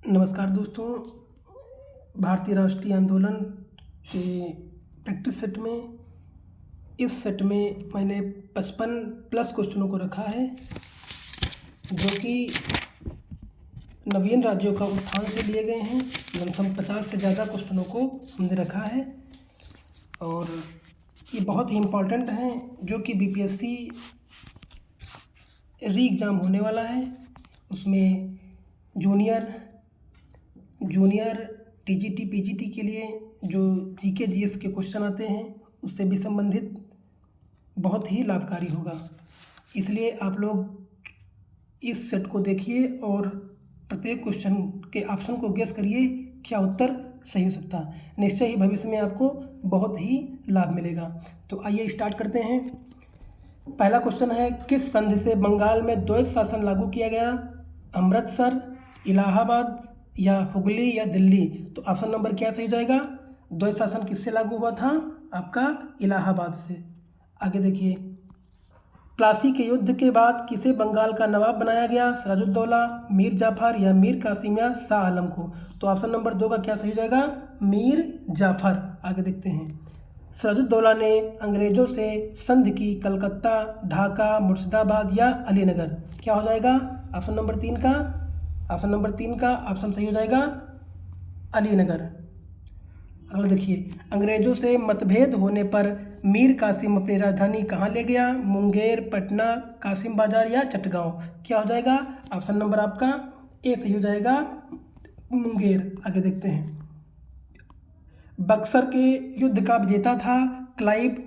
नमस्कार दोस्तों। भारतीय राष्ट्रीय आंदोलन के प्रैक्टिस सेट में इस सेट में मैंने 55 प्लस क्वेश्चनों को रखा है, जो कि नवीन राज्यों का उत्थान से लिए गए हैं। लमसम 50 से ज़्यादा क्वेश्चनों को हमने रखा है और ये बहुत ही इम्पॉर्टेंट हैं, जो कि बीपीएससी री एग्ज़ाम होने वाला है। उसमें जूनियर टीजीटी पीजीटी के लिए जो जीके जीएस के क्वेश्चन आते हैं, उससे भी संबंधित बहुत ही लाभकारी होगा। इसलिए आप लोग इस सेट को देखिए और प्रत्येक क्वेश्चन के ऑप्शन को गेस करिए, क्या उत्तर सही हो सकता है। निश्चय ही भविष्य में आपको बहुत ही लाभ मिलेगा। तो आइए स्टार्ट करते हैं। पहला क्वेश्चन है, किस संधि से बंगाल में द्वैत शासन लागू किया गया? अमृतसर, इलाहाबाद या हुगली या दिल्ली? तो ऑप्शन नंबर क्या सही हो जाएगा? द्वैत शासन किससे लागू हुआ था? आपका इलाहाबाद से। आगे देखिए, प्लासी के युद्ध के बाद किसे बंगाल का नवाब बनाया गया? सिराजुद्दौला, मीर जाफर या मीर कासिम या शाह आलम को? तो ऑप्शन नंबर 2 का क्या सही हो जाएगा? मीर जाफर। आगे देखते हैं, सिराजुद्दौला ने अंग्रेजों से संधि की कलकत्ता, ढाका, मुर्शिदाबाद या अलीनगर? क्या हो जाएगा? ऑप्शन नंबर 3 का ऑप्शन सही हो जाएगा, अलीनगर। अगला देखिए, अंग्रेजों से मतभेद होने पर मीर कासिम अपनी राजधानी कहाँ ले गया? मुंगेर, पटना, कासिम बाजार या चटगांव? क्या हो जाएगा? ऑप्शन नंबर आपका ए सही हो जाएगा, मुंगेर। आगे देखते हैं, बक्सर के युद्ध का विजेता था क्लाइव,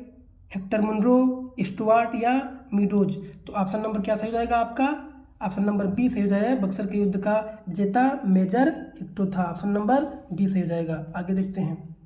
हेक्टर मुनरो, स्टुअर्ट या मीडोज? तो ऑप्शन नंबर क्या सही हो जाएगा आपका? ऑप्शन नंबर बी सही हो जाएगा, बक्सर के युद्ध का विजेता मेजर हिक्टो था। ऑप्शन नंबर बी सही हो जाएगा। आगे देखते हैं,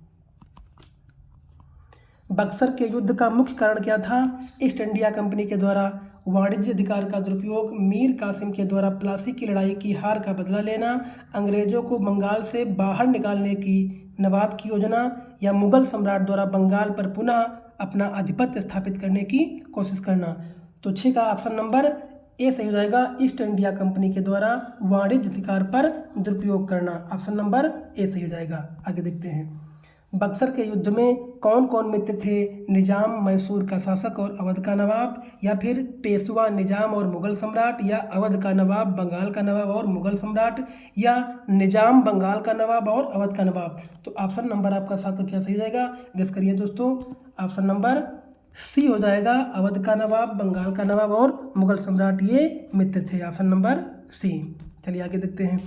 बक्सर के युद्ध का मुख्य कारण क्या था? ईस्ट इंडिया कंपनी के द्वारा वाणिज्य अधिकार का दुरुपयोग, मीर कासिम के द्वारा प्लासी की लड़ाई की हार का बदला लेना, अंग्रेजों को बंगाल से बाहर निकालने की नवाब की योजना या मुगल सम्राट द्वारा बंगाल पर पुनः अपना आधिपत्य स्थापित करने की कोशिश करना? तो 6 का ऑप्शन नंबर ए सही हो जाएगा, ईस्ट इंडिया कंपनी के द्वारा वाणिज्य अधिकार पर दुरुपयोग करना। ऑप्शन नंबर ए सही हो जाएगा। आगे देखते हैं, बक्सर के युद्ध में कौन कौन मित्र थे? निजाम मैसूर का शासक और अवध का नवाब, या फिर पेशवा निजाम और मुगल सम्राट, या अवध का नवाब बंगाल का नवाब और मुगल सम्राट, या निजाम बंगाल का नवाब और अवध का नवाब? तो ऑप्शन नंबर आपका 7 क्या सही हो जाएगा? गेस करिए दोस्तों। ऑप्शन नंबर सी हो जाएगा, अवध का नवाब, बंगाल का नवाब और मुगल सम्राट ये मित्र थे। Option number C. चलिए आगे देखते हैं,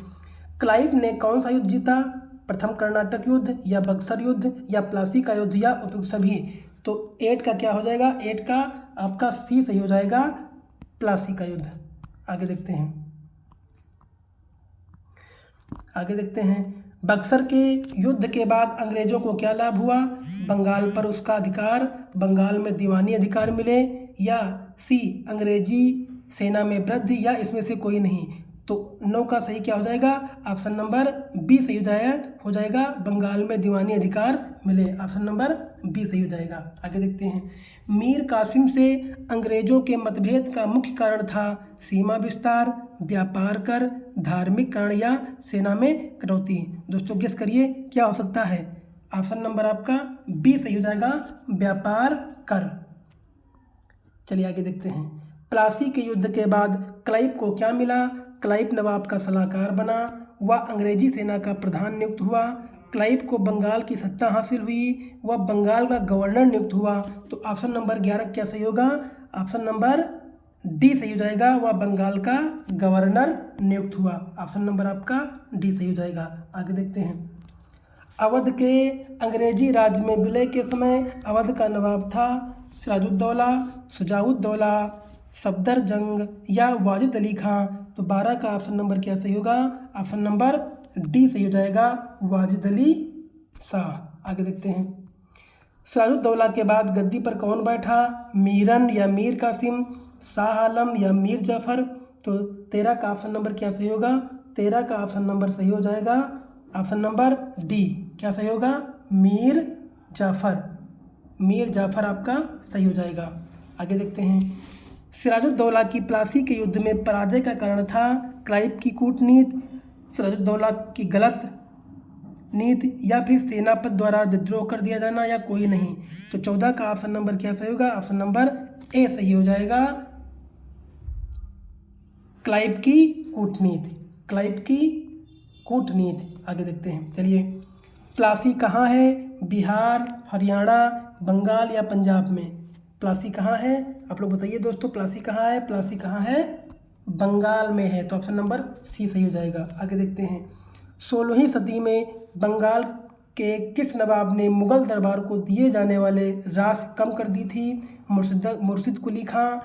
क्लाइव ने कौन सा युद्ध जीता? प्रथम कर्नाटक युद्ध या बक्सर युद्ध या प्लासी का युद्ध या उपयुक्त सभी? तो 8 का क्या हो जाएगा? 8 का आपका सी सही हो जाएगा, प्लासी का युद्ध। आगे देखते हैं, बक्सर के युद्ध के बाद अंग्रेजों को क्या लाभ हुआ? बंगाल पर उसका अधिकार, बंगाल में दीवानी अधिकार मिले, या सी अंग्रेजी सेना में वृद्धि, या इसमें से कोई नहीं? तो 9 का सही क्या हो जाएगा? ऑप्शन नंबर बी सही हो जाएगा, बंगाल में दीवानी अधिकार मिले। ऑप्शन नंबर बी सही हो जाएगा। आगे देखते हैं, मीर कासिम से अंग्रेजों के मतभेद का मुख्य कारण था सीमा विस्तार, व्यापार कर, धार्मिक कारण या सेना में कटौती? दोस्तों गेस करिए, क्या हो सकता है? ऑप्शन नंबर आपका बी सही हो जाएगा, व्यापार कर। चलिए आगे देखते हैं, प्लासी के युद्ध के बाद क्लाइव को क्या मिला? क्लाइव नवाब का सलाहकार बना, वह अंग्रेजी सेना का प्रधान नियुक्त हुआ, क्लाइव को बंगाल की सत्ता हासिल हुई, वह बंगाल का गवर्नर नियुक्त हुआ? तो ऑप्शन नंबर 11 क्या सही होगा? ऑप्शन नंबर डी सही हो जाएगा, वह बंगाल का गवर्नर नियुक्त हुआ। ऑप्शन नंबर आपका डी सही हो जाएगा। आगे देखते हैं, अवध के अंग्रेजी राज में विलय के समय अवध का नवाब था सिराजुद्दौला, शुजाउद्दौला, सफदरजंग या वाजिद अली खां? तो 12 का ऑप्शन नंबर क्या सही होगा? ऑप्शन नंबर डी सही हो जाएगा, वाजिद अली शाह। आगे देखते हैं, सिराजुद्दौला के बाद गद्दी पर कौन बैठा? मीरन या मीर कासिम, शाह आलम या मीर जाफर? तो 13 का ऑप्शन नंबर क्या सही होगा? 13 का ऑप्शन नंबर सही हो जाएगा, ऑप्शन नंबर डी। क्या सही होगा? मीर जाफर आपका सही हो जाएगा। आगे देखते हैं, सिराजुद्दौला की प्लासी के युद्ध में पराजय का कारण था क्लाइव की कूटनीति, सिराजुद्दौला की गलत नीति, या फिर सेनापति द्वारा विद्रोह कर दिया जाना, या कोई नहीं। तो 14 का ऑप्शन नंबर क्या सही होगा? ऑप्शन नंबर ए सही हो जाएगा, क्लाइव की कूटनीति। क्लाइव की कूटनीति। आगे देखते हैं। चलिए, प्लासी कहाँ है? बिहार, हरियाणा, बंगाल या पंजाब में? प्लासी कहाँ है? आप लोग बताइए दोस्तों, प्लासी कहाँ है? प्लासी कहाँ है? बंगाल में है। तो ऑप्शन नंबर सी सही हो जाएगा। आगे देखते हैं। 16वीं सदी में बंगाल के किस नवाब ने मुगल दरबार को दिए जाने वाले राशि कम कर दी थी? मुर्शिद कुली खां,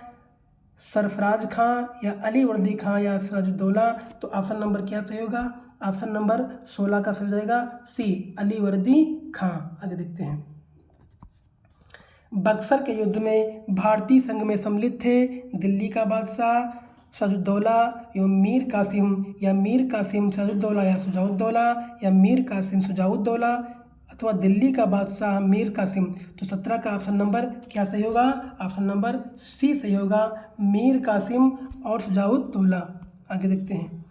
सरफराज खां, या अली वर्दी खां, या सिराजुद्दौला? तो ऑप्शन नंबर क्या सही होगा? ऑप्शन नंबर 16 का सही हो जाएगा, सी, अली वर्दी खां। आगे देखते हैं। बक्सर के युद्ध में भारतीय संघ में सम्मिलित थे दिल्ली का बादशाह सिराजुद्दौला या मीर कासिम, या मीर कासिम सिराजुद्दौला या शुजाउद्दौला, या मीर कासिम शुजाउद्दौला, अथवा दिल्ली का बादशाह मीर कासिम? तो 17 का ऑप्शन नंबर क्या सही होगा? ऑप्शन नंबर सी सही होगा, मीर कासिम और शुजाउद्दौला। आगे देखते हैं।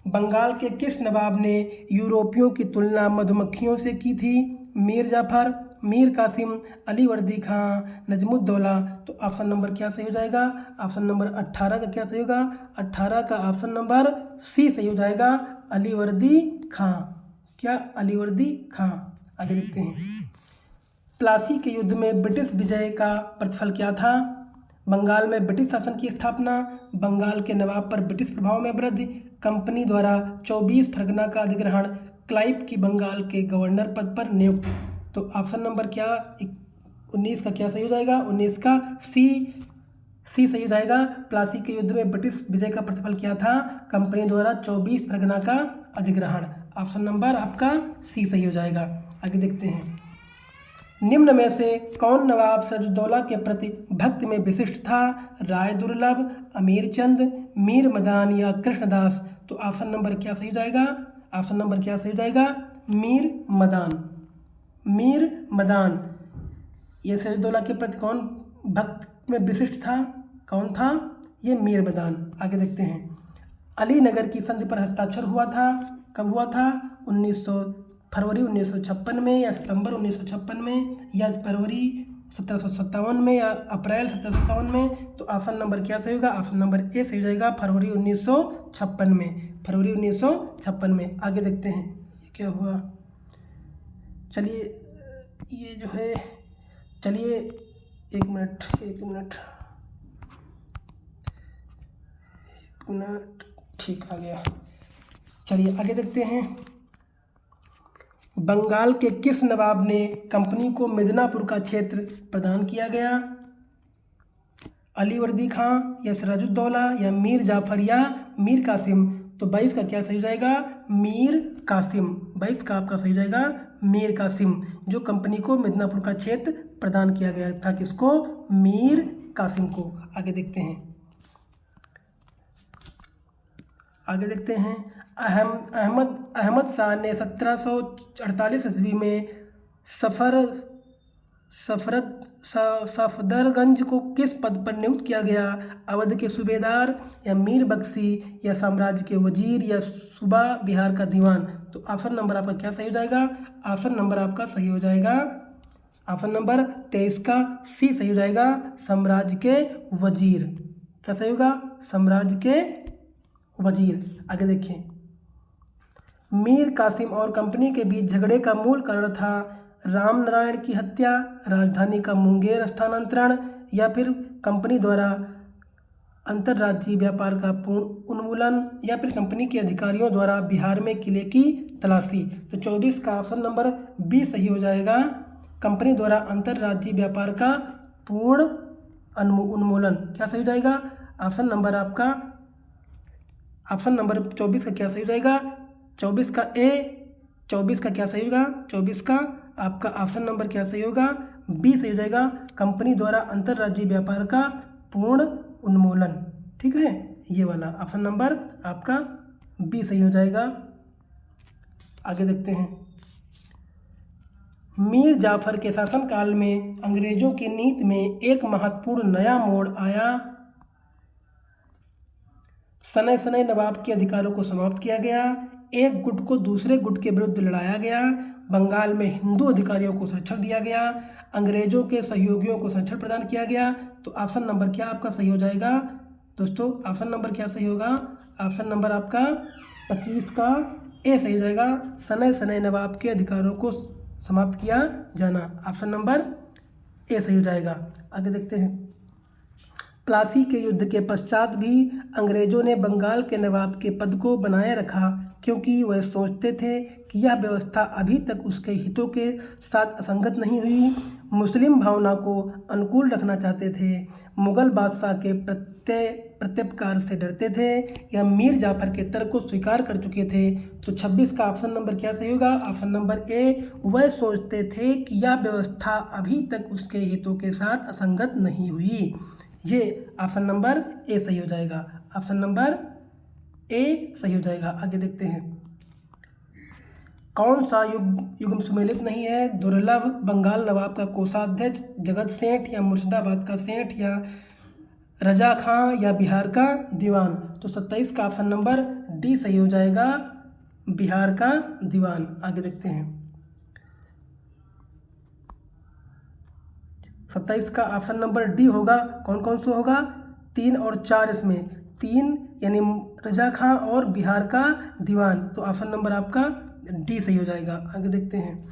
बंगाल के किस नवाब ने यूरोपियों की तुलना मधुमक्खियों से की थी? मीर जाफर, मीर कासिम, अली वर्दी खां, नजमुद्दौला? तो ऑप्शन नंबर क्या सही हो जाएगा? ऑप्शन नंबर 18 का क्या सही होगा? 18 का ऑप्शन नंबर सी सही हो जाएगा, अली वर्दी खां। क्या? अली वर्दी खां। आगे देखते हैं। प्लासी के युद्ध में ब्रिटिश विजय का प्रतिफल क्या था? बंगाल में ब्रिटिश शासन की स्थापना, बंगाल के नवाब पर ब्रिटिश प्रभाव में वृद्धि, कंपनी द्वारा 24 परगना का अधिग्रहण, क्लाइव की बंगाल के गवर्नर पद पर नियुक्ति? तो ऑप्शन नंबर क्या? 19 का क्या सही हो जाएगा? 19 का सी सही हो जाएगा। प्लासी के युद्ध में ब्रिटिश विजय का प्रतिफल क्या था? कंपनी द्वारा 24 परगना का अधिग्रहण। ऑप्शन नंबर आपका सी सही हो जाएगा। आगे देखते हैं। निम्न में से कौन नवाब सिराजुद्दौला के प्रति भक्ति में विशिष्ट था? राय दुर्लभ, अमीर चंद, मीर मदान, या कृष्णदास? तो ऑप्शन नंबर क्या सही हो जाएगा? ऑप्शन नंबर क्या सही हो जाएगा? मीर मदान। मीर मदान ये सिराजुद्दौला के प्रति कौन भक्त में विशिष्ट था? कौन था? ये मीर मदान। आगे देखते हैं। अलीनगर की संधि पर हस्ताक्षर हुआ था, कब हुआ था? फरवरी 1956 में, या सितंबर 1956 में, या फरवरी 1757 में, या अप्रैल 1757 में? तो ऑप्शन नंबर क्या सही होगा? ऑप्शन नंबर ए सही हो जाएगा, फरवरी 1956 में। फरवरी 1956 में। आगे देखते हैं ये क्या हुआ। चलिए, ये जो है, चलिए एक मिनट ठीक, आ गया। चलिए आगे देखते हैं। बंगाल के किस नवाब ने कंपनी को मिदनापुर का क्षेत्र प्रदान किया गया? अली वर्दी खां, या सिराजुद्दौला, या मीर जाफर, या मीर कासिम? तो 22 का क्या सही हो जाएगा? मीर कासिम। 22 का आपका सही हो जाएगा, मीर कासिम, जो कंपनी को मिदनापुर का क्षेत्र प्रदान किया गया था। किसको? मीर कासिम को। आगे देखते हैं। आगे देखते हैं। अहमद शाह ने 1748 ईस्वी में सफदरगंज को किस पद पर नियुक्त किया गया? अवध के सूबेदार, या मीर बख्शी, या साम्राज्य के वजीर, या सूबा बिहार का दीवान? तो ऑप्शन नंबर आपका क्या सही हो जाएगा? ऑप्शन नंबर आपका सही हो जाएगा, ऑप्शन नंबर 23 का सी सही हो जाएगा, साम्राज्य के वजीर। क्या सही होगा? साम्राज्य के वजीर। आगे देखिए। मीर कासिम और कंपनी के बीच झगड़े का मूल कारण था राम नारायण की हत्या, राजधानी का मुंगेर स्थानांतरण, या फिर कंपनी द्वारा अंतर्राज्यीय व्यापार का पूर्ण उन्मूलन, या फिर कंपनी के अधिकारियों द्वारा बिहार में किले की तलाशी? तो 24 का ऑप्शन नंबर बी सही हो जाएगा, कंपनी द्वारा अंतर्राज्यीय व्यापार का पूर्ण उन्मूलन। क्या सही हो जाएगा? ऑप्शन नंबर आपका, ऑप्शन नंबर 24 का क्या सही हो जाएगा? 24 का ए। 24 का क्या सही होगा? 24 का आपका ऑप्शन नंबर क्या सही होगा? बी सही हो जाएगा, कंपनी द्वारा अंतर्राज्यीय व्यापार का पूर्ण उन्मूलन। ठीक है, ये वाला ऑप्शन नंबर आपका बी सही हो जाएगा। आगे देखते हैं। मीर जाफर के शासनकाल में अंग्रेजों की नीति में एक महत्वपूर्ण नया मोड़ आया। सनई नवाब के अधिकारों को समाप्त किया गया, एक गुट को दूसरे गुट के विरुद्ध लड़ाया गया, बंगाल में हिंदू अधिकारियों को संरक्षण दिया गया, अंग्रेजों के सहयोगियों को संरक्षण प्रदान किया गया। तो ऑप्शन नंबर क्या आपका सही हो जाएगा दोस्तों? ऑप्शन नंबर क्या सही होगा? ऑप्शन नंबर आपका 25 का ए सही हो जाएगा। सनय सनय नवाब के अधिकारों को समाप्त किया जाना, ऑप्शन नंबर ए सही हो जाएगा। आगे देखते हैं। प्लासी के युद्ध के पश्चात भी अंग्रेजों ने बंगाल के नवाब के पद को बनाए रखा, क्योंकि वह सोचते थे कि यह व्यवस्था अभी तक उसके हितों के साथ असंगत नहीं हुई। मुस्लिम भावना को अनुकूल रखना चाहते थे, मुगल बादशाह के प्रत्युपकार से डरते थे या मीर जाफर के तर्क को स्वीकार कर चुके थे। तो 26 का ऑप्शन नंबर क्या सही होगा? ऑप्शन नंबर ए, वह सोचते थे कि यह व्यवस्था अभी तक उसके हितों के साथ असंगत नहीं हुई। ये ऑप्शन नंबर ए सही हो जाएगा। ऑप्शन नंबर ए सही हो जाएगा। आगे देखते हैं। कौन सा युग्म सुमेलित नहीं है? दुर्लभ, बंगाल नवाब का कोषाध्यक्ष, जगत सेठ या मुर्शिदाबाद का सेठ या रजा खां या बिहार का दीवान। तो 27 का ऑप्शन नंबर डी सही हो जाएगा, बिहार का दीवान। आगे देखते हैं। 27 का ऑप्शन नंबर डी होगा। कौन कौन सा होगा? 3 और 4 इसमें 3 यानी रजा खां और बिहार का दीवान। तो ऑप्शन नंबर आपका डी सही हो जाएगा। आगे देखते हैं।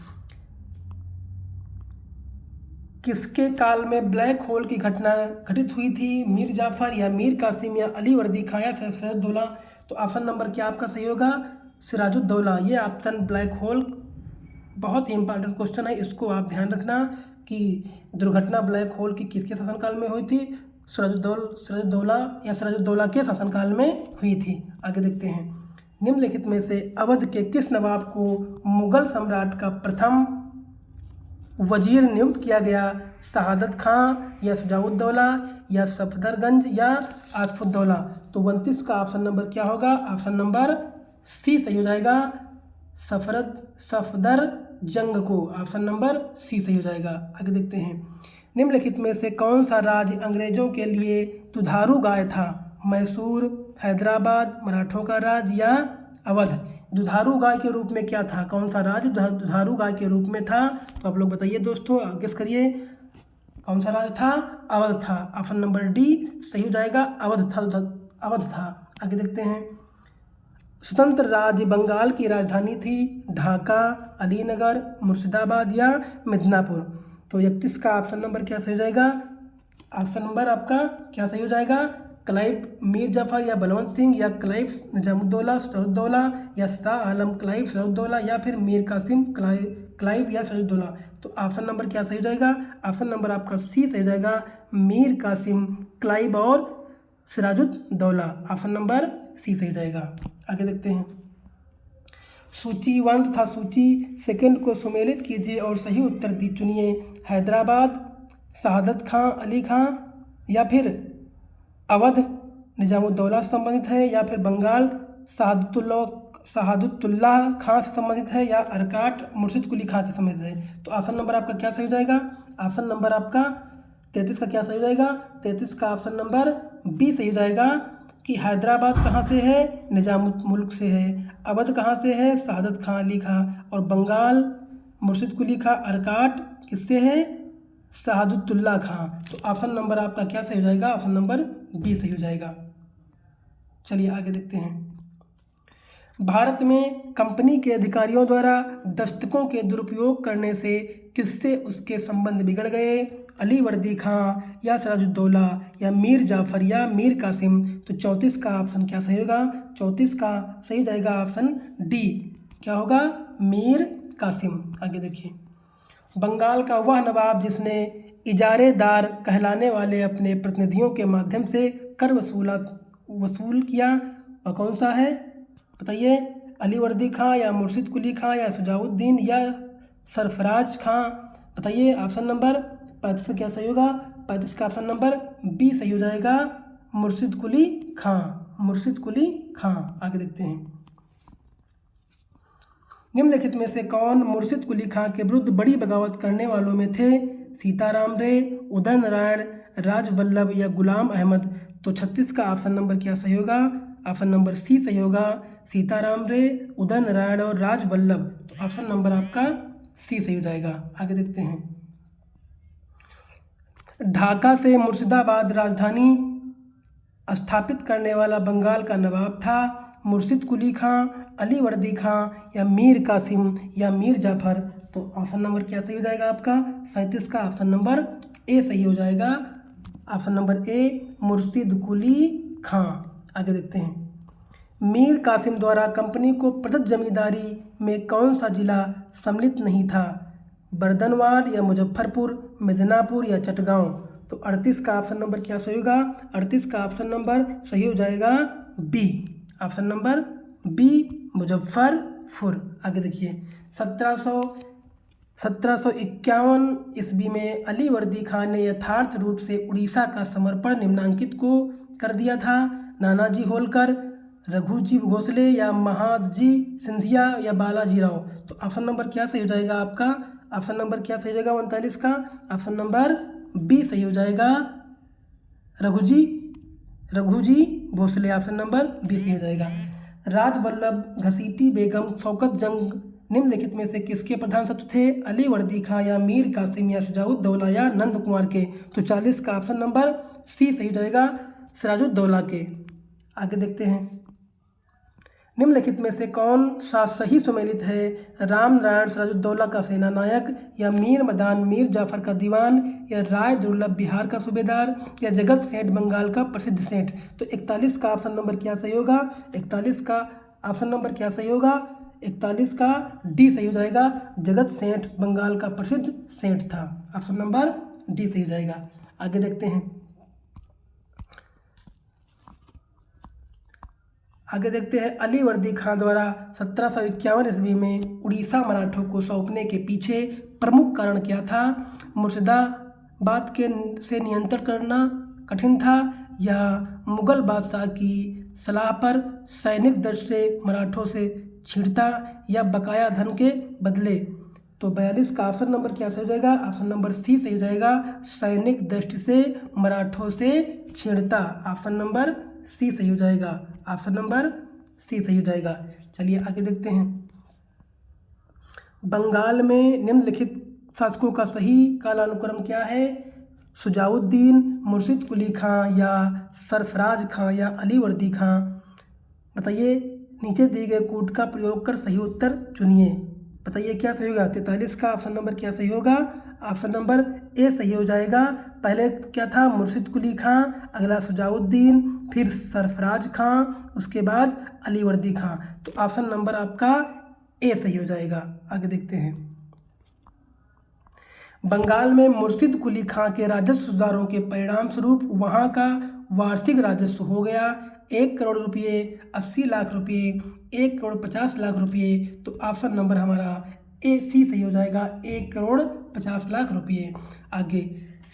किसके काल में ब्लैक होल की घटना घटित हुई थी? मीर जाफर या मीर कासिम या अली वर्दी खां या सिराजुद्दौला। तो ऑप्शन नंबर क्या आपका सही होगा? सिराजुद्दौला। ये ऑप्शन ब्लैक होल बहुत ही इंपॉर्टेंट क्वेश्चन है, इसको आप ध्यान रखना कि दुर्घटना ब्लैक होल की किसके शासनकाल में हुई थी? सिराजुद्दौला के शासनकाल में हुई थी। आगे देखते हैं। निम्नलिखित में से अवध के किस नवाब को मुगल सम्राट का प्रथम वजीर नियुक्त किया गया? शहादत खां या शुजाउद्दौला या सफदरगंज या आसफुद्दौला। तो 29 का ऑप्शन नंबर क्या होगा? ऑप्शन नंबर सी सही हो जाएगा, सफदरजंग को। ऑप्शन नंबर सी सही हो जाएगा। आगे देखते हैं। निम्नलिखित में से कौन सा राज्य अंग्रेजों के लिए दुधारू गाय था? मैसूर, हैदराबाद, मराठों का राज या अवध। दुधारू गाय के रूप में क्या था? कौन सा राज्य दुधारू गाय के रूप में था? तो आप लोग बताइए दोस्तों, गेस करिए कौन सा राज्य था? अवध था। ऑप्शन नंबर डी सही हो जाएगा, अवध था। आगे देखते हैं। स्वतंत्र राज्य बंगाल की राजधानी थी ढाका, अलीनगर, मुर्शिदाबाद या मिदनापुर। तो 31 का ऑप्शन नंबर क्या सही हो जाएगा? ऑप्शन नंबर आपका क्या सही हो जाएगा? क्लाइव मीर जाफर या बलवंत सिंह या क्लाइव निजामुद्दौला सिराजुद्दौला या शाह आलम क्लाइव सिराजुद्दौला या फिर मीर कासिम क्लाइव या सिराजुद्दौला। तो ऑप्शन नंबर क्या सही हो जाएगा? ऑप्शन नंबर आपका सी सही हो जाएगा, मीर कासिम क्लाइव और सिराजुद्दौला। ऑप्शन नंबर सी सही जाएगा। आगे देखते हैं। सूची 1 तथा सूची 2 को सुमेलित कीजिए और सही उत्तर दी चुनिए। हैदराबाद शहादत खां अली खां या फिर अवध निजामुद्दौला से संबंधित है या फिर बंगाल शहादतुल्ला खां से संबंधित है या अरकाट मुर्शिद कुली खां से संबंधित है। तो ऑप्शन नंबर आपका क्या सही हो जाएगा? ऑप्शन नंबर आपका 33 का क्या सही हो जाएगा? 33 का ऑप्शन नंबर बी सही हो जाएगा कि हैदराबाद कहाँ से है? निजाम मुल्क से है। अवध कहाँ से है? शहादत खां अली खां। और बंगाल मुर्शिद कुली खां अरकाट किससे है? शहादतुल्ला खां। तो ऑप्शन नंबर आपका क्या सही हो जाएगा? ऑप्शन नंबर बी सही हो जाएगा। चलिए आगे देखते हैं। भारत में कंपनी के अधिकारियों द्वारा दस्तकों के दुरुपयोग करने से किससे उसके संबंध बिगड़ गए? अली वर्दी खां या सिराजुद्दौला या मीर जाफर या मीर कासिम। तो 34 का ऑप्शन क्या सही होगा? 34 का सही हो जाएगा ऑप्शन डी। क्या होगा? मीर कासिम। आगे देखिए। बंगाल का वह नवाब जिसने इजारेदार कहलाने वाले अपने प्रतिनिधियों के माध्यम से कर वसूल किया वह कौन सा है? बताइए। अली वर्दी खां या मुर्शिद कुली खां या शुजाउद्दीन या सरफराज खां। बताइए। ऑप्शन नंबर 35 क्या सही होगा? 35 का ऑप्शन नंबर बी सही हो जाएगा, मुर्शिद कुली खां। मुर्शिद कुली खां। आगे देखते हैं। निम्नलिखित में से कौन मुर्शिद कुली खां के विरुद्ध बड़ी बगावत करने वालों में थे? सीताराम रे, उदय नारायण, राज वल्लभ या गुलाम अहमद। तो 36 का ऑप्शन नंबर क्या सही होगा? ऑप्शन नंबर सी सही होगा। सीताराम रे, उदय नारायण और राजवल्लभ, तो ऑप्शन नंबर आपका सी सही हो जाएगा। आगे देखते हैं। ढाका से मुर्शिदाबाद राजधानी स्थापित करने वाला बंगाल का नवाब था मुर्शिद कुली खां, अली वर्दी खां या मीर कासिम या मीर जाफर, तो ऑप्शन नंबर क्या सही हो जाएगा आपका 37 का ऑप्शन नंबर ए सही हो जाएगा। ऑप्शन नंबर ए मुर्शिद कुली खां। आगे देखते हैं। मीर कासिम द्वारा कंपनी को प्रदत्त जमींदारी में कौन सा जिला सम्मिलित नहीं था? बर्दनवार या मुजफ्फरपुर, मिदनापुर या चटगांव, तो 38 का ऑप्शन नंबर क्या सही होगा? 38 का ऑप्शन नंबर सही हो जाएगा B. Option number B Muzaffarpur. आगे देखिए। 1751 ईस्वी में अली वर्दी खान ने यथार्थ रूप से उड़ीसा का समर्पण निम्नांकित को कर दिया था? नानाजी होलकर, रघुजी भोसले या महादजी सिंधिया या बालाजी राव, तो ऑप्शन नंबर क्या सही हो जाएगा आपका? ऑप्शन नंबर क्या सही हो जाएगा 39 का? ऑप्शन नंबर बी सही हो जाएगा। Raghuji Bhosle, option number B सही हो जाएगा। राजवल्लभ, घसीटी बेगम, शौकत जंग निम्नलिखित में से किसके प्रधान शत्रु थे? अली वर्दी खां या मीर कासिम या सिराजुद्दौला या नंद कुमार के, तो 40 का ऑप्शन नंबर सी सही हो जाएगा, सिराजुद्दौला के। आगे देखते हैं। निम्नलिखित में से कौन सा सही सुमेलित है? राम नारायण सिराजुद्दौला का सेना नायक या मीर मदान मीर जाफर का दीवान या राय दुर्लभ बिहार का सूबेदार या जगत सेठ बंगाल का प्रसिद्ध सेठ, तो 41 का ऑप्शन नंबर क्या सही होगा? 41 का ऑप्शन नंबर क्या सही होगा? 41 का डी सही हो जाएगा। जगत सेठ बंगाल का प्रसिद्ध सेठ था, ऑप्शन नंबर डी सही हो जाएगा। आगे देखते हैं। आगे देखते हैं। अली वर्दी खां द्वारा 1751 ईस्वी में उड़ीसा मराठों को सौंपने के पीछे प्रमुख कारण क्या था? मुर्शिदाबाद से नियंत्रण करना कठिन था या मुगल बादशाह की सलाह पर सैनिक दृष्टि से मराठों से छिड़ता या बकाया धन के बदले, तो 42 का ऑप्शन नंबर क्या सही हो जाएगा? ऑप्शन नंबर सी सही हो जाएगा। सैनिक दृष्टि से मराठों से छिड़ता, ऑप्शन नंबर सी सही हो जाएगा। ऑप्शन नंबर सी सही हो जाएगा। चलिए आगे देखते हैं। बंगाल में निम्नलिखित शासकों का सही कालानुक्रम क्या है? शुजाउद्दीन, मुर्शिद कुली खां या सरफराज खां या अली वर्दी खां, बताइए। नीचे दिए गए कोड का प्रयोग कर सही उत्तर चुनिए। बताइए क्या सही होगा? 43 का ऑप्शन नंबर क्या सही होगा? ऑप्शन नंबर ए सही हो जाएगा। पहले क्या था? मुर्शिद कुली खां, अगला शुजाउद्दीन, फिर सरफराज खां, उसके बाद अली वर्दी खां, तो ऑप्शन नंबर आपका ए सही हो जाएगा। आगे देखते हैं। बंगाल में मुर्शिद कुली खां के राजस्व सुधारों के परिणाम स्वरूप वहां का वार्षिक राजस्व हो गया 1 करोड़ रुपये, 80 लाख रुपये, 1 करोड़ 50 लाख रुपये, तो ऑप्शन नंबर हमारा ए सी सही हो जाएगा, 1 करोड़ 50 लाख रुपये। आगे।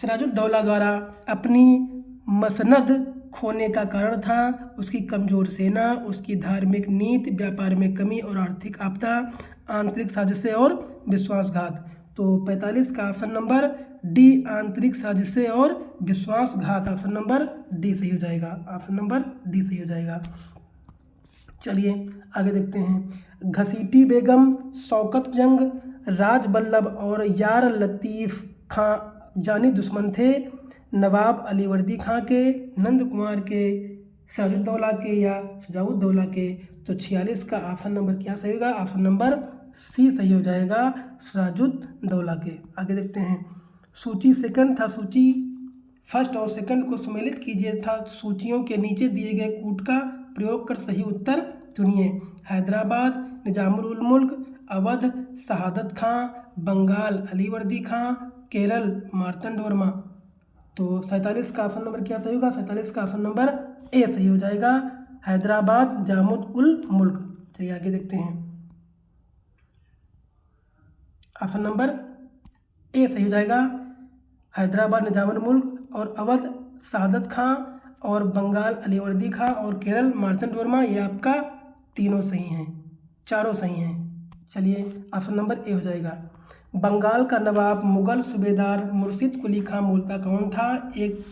सिराजुद्दौला द्वारा अपनी मसनद खोने का कारण था उसकी कमज़ोर सेना, उसकी धार्मिक नीति, व्यापार में कमी और आर्थिक आपदा, आंतरिक साजिशें और विश्वासघात, तो 45 का ऑप्शन नंबर डी, आंतरिक साजिशें और विश्वासघात, ऑप्शन नंबर डी सही हो जाएगा। ऑप्शन नंबर डी सही हो जाएगा। चलिए आगे देखते हैं। घसीटी बेगम, शौकत जंग, राजवल्लभ और यार लतीफ़ खां जानी दुश्मन थे। नवाब अली वर्दी खां के, नंद कुमार के, सिराजुद्दौला के या शुजाउद्दौला के, तो 46 का ऑप्शन नंबर क्या सही होगा? ऑप्शन नंबर सी सही हो जाएगा, सिराजुद्दौला के। आगे देखते हैं। सूची सेकंड था, सूची फर्स्ट और सेकंड को सुमेलित कीजिए था सूचियों के नीचे दिए गए कूट का प्रयोग कर सही उत्तर चुनिए। हैदराबाद निजामुल मुल्क, अवध शहादत खां, बंगाल अली वर्दी खां, केरल मार्तंड वर्मा, तो 47 का ऑप्शन नंबर क्या सही होगा? 47 का ऑप्शन नंबर ए सही हो जाएगा, हैदराबाद निजामुल मुल्क। चलिए आगे देखते हैं। ऑप्शन नंबर ए सही हो जाएगा, हैदराबाद निजामुल मुल्क, और अवध शहादत खां और बंगाल अली वर्दी खां और केरल मार्तंड वर्मा, ये आपका तीनों सही हैं, चारों सही हैं। चलिए ऑप्शन नंबर ए हो जाएगा। बंगाल का नवाब मुगल सूबेदार मुर्शिद कुली खां मूलतः कौन था? एक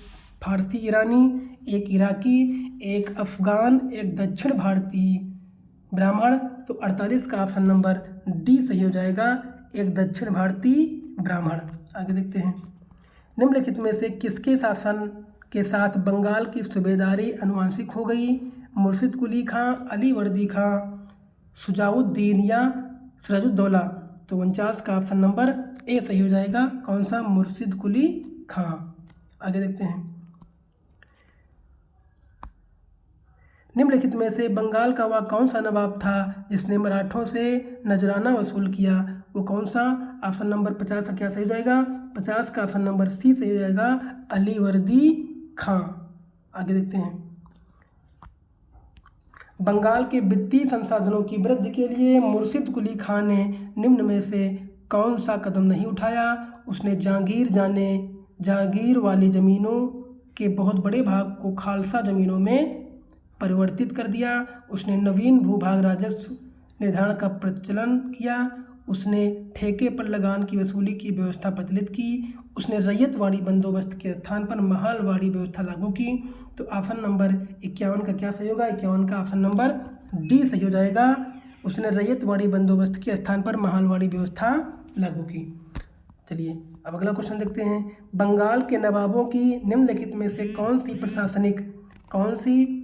फारसी ईरानी, एक इराकी, एक अफगान, एक दक्षिण भारतीय ब्राह्मण। तो 48 का ऑप्शन नंबर डी सही हो जाएगा, एक दक्षिण भारतीय ब्राह्मण। आगे देखते हैं, निम्नलिखित में से किसके शासन के साथ बंगाल की सूबेदारी आनुवंशिक हो गई? मुर्शिद कुली खां, अली वर्दी खां, शुजाउद्दीन या सिराजुद्दौला। तो 49 का ऑप्शन नंबर ए सही हो जाएगा, कौन सा? मुर्शिद कुली खां। आगे देखते हैं, निम्नलिखित में से बंगाल का वह कौन सा नवाब था जिसने मराठों से नजराना वसूल किया? वो कौन सा? ऑप्शन नंबर 50 का क्या सही हो जाएगा? 50 का ऑप्शन नंबर सी सही हो जाएगा, अली वर्दी खां। आगे देखते हैं, बंगाल के वित्तीय संसाधनों की वृद्धि के लिए मुर्शिद कुली खां ने निम्न में से कौन सा कदम नहीं उठाया? उसने जहांगीर वाली ज़मीनों के बहुत बड़े भाग को खालसा ज़मीनों में परिवर्तित कर दिया। उसने नवीन भूभाग राजस्व निर्धारण का प्रचलन किया। उसने ठेके पर लगान की वसूली की व्यवस्था प्रचलित की। उसने रैयतवाड़ी बंदोबस्त के स्थान पर महालवाड़ी व्यवस्था लागू की। तो ऑप्शन नंबर 51 का क्या सही होगा? 51 का ऑप्शन नंबर डी सही हो जाएगा, उसने रैयतवाड़ी बंदोबस्त के स्थान पर महालवाड़ी व्यवस्था लागू की। चलिए अब अगला क्वेश्चन देखते हैं, बंगाल के नवाबों की निम्नलिखित में से कौन सी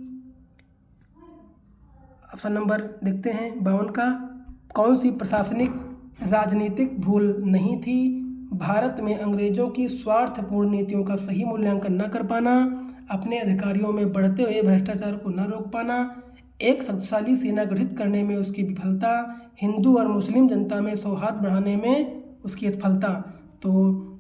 ऑप्शन नंबर देखते हैं 52 का, कौन सी प्रशासनिक राजनीतिक भूल नहीं थी? भारत में अंग्रेजों की स्वार्थपूर्ण नीतियों का सही मूल्यांकन न कर पाना, अपने अधिकारियों में बढ़ते हुए भ्रष्टाचार को न रोक पाना, एक शक्तिशाली सेना गठित करने में उसकी विफलता, हिंदू और मुस्लिम जनता में सौहार्द बढ़ाने में उसकी असफलता। तो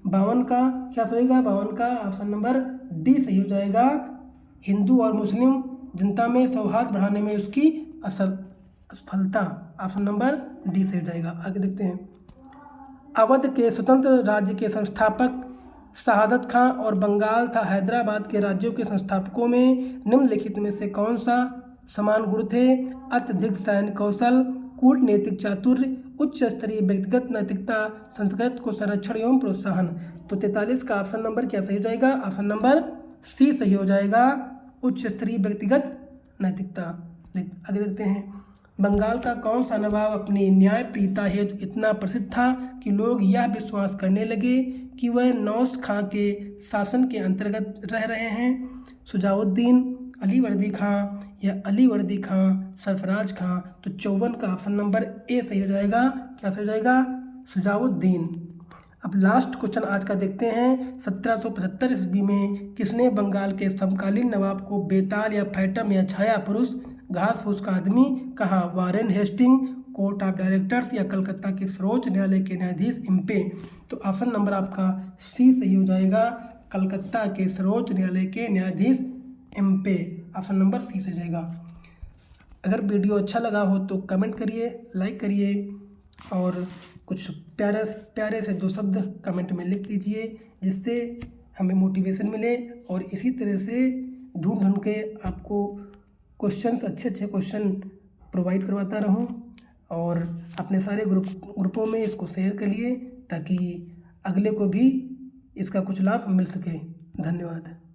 52 का क्या सही होगा? 52 का ऑप्शन नंबर डी सही हो जाएगा, हिंदू और मुस्लिम जनता में सौहार्द बढ़ाने में उसकी असफलता। ऑप्शन नंबर डी से हो जाएगा। आगे देखते हैं, अवध के स्वतंत्र राज्य के संस्थापक शहादत खां और बंगाल तथा हैदराबाद के राज्यों के संस्थापकों में निम्नलिखित में से कौन सा समान गुण थे? अत्यधिक सैन्य कौशल, कूटनीतिक चातुर्य, उच्च स्तरीय व्यक्तिगत नैतिकता, संस्कृत को संरक्षण एवं प्रोत्साहन। तो 43 का ऑप्शन नंबर क्या सही हो जाएगा? ऑप्शन नंबर सी सही हो जाएगा, उच्च स्तरीय व्यक्तिगत नैतिकता। आगे देखते हैं, बंगाल का कौन सा नवाब अपनी न्यायप्रियता हेतु इतना प्रसिद्ध था कि लोग यह विश्वास करने लगे कि वह नौश खां के शासन के अंतर्गत रह रहे हैं? शुजाउद्दीन, अली वर्दी खां या अली वर्दी खां, सरफराज खां। तो 54 का ऑप्शन नंबर ए सही हो जाएगा, क्या सही हो जाएगा? शुजाउद्दीन। अब लास्ट क्वेश्चन आज का देखते हैं, 1775 ईस्वी में किसने बंगाल के समकालीन नवाब को बेताल या फैटम या छाया पुरुष, घास फूस का आदमी कहा? Warren Hasting, court of directors या कलकत्ता के सर्वोच्च न्यायालय के न्यायाधीश इम्पे। तो ऑप्शन नंबर आपका सी सही हो जाएगा, कलकत्ता के सर्वोच्च न्यायालय के न्यायाधीश इम्पे। ऑप्शन नंबर सी से जाएगा। अगर वीडियो अच्छा लगा हो तो कमेंट करिए, लाइक करिए और कुछ प्यारे से 2 शब्द कमेंट में लिख दीजिए, जिससे हमें मोटिवेशन मिले और इसी तरह से ढूंढ के आपको अच्छे क्वेश्चन प्रोवाइड करवाता रहूं। और अपने सारे ग्रुपों में इसको शेयर करिए ताकि अगले को भी इसका कुछ लाभ मिल सके। धन्यवाद।